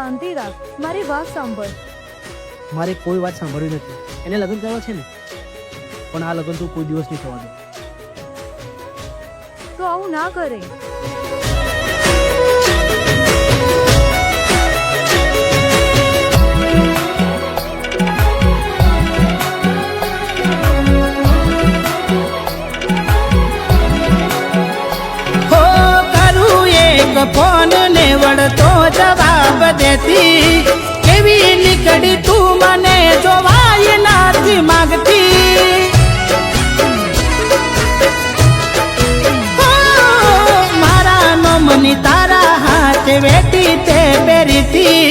શાંતિ રાખ, મારી વાત સાંભળ. મારે કોઈ વાત સાંભળવી નથી. એને લગ્ન કરવા છે ને, પણ આ લગ્ન તું કોઈ દિવસ નહીં થવા દે. તો આવું ના કરે. ફોન ને વળતો જવાબ દેતી, કેવી નીકળી તું મને જોવાય નથી માંગતી. મારા નો મની તારા હાથ વેટી તે બેરીતી,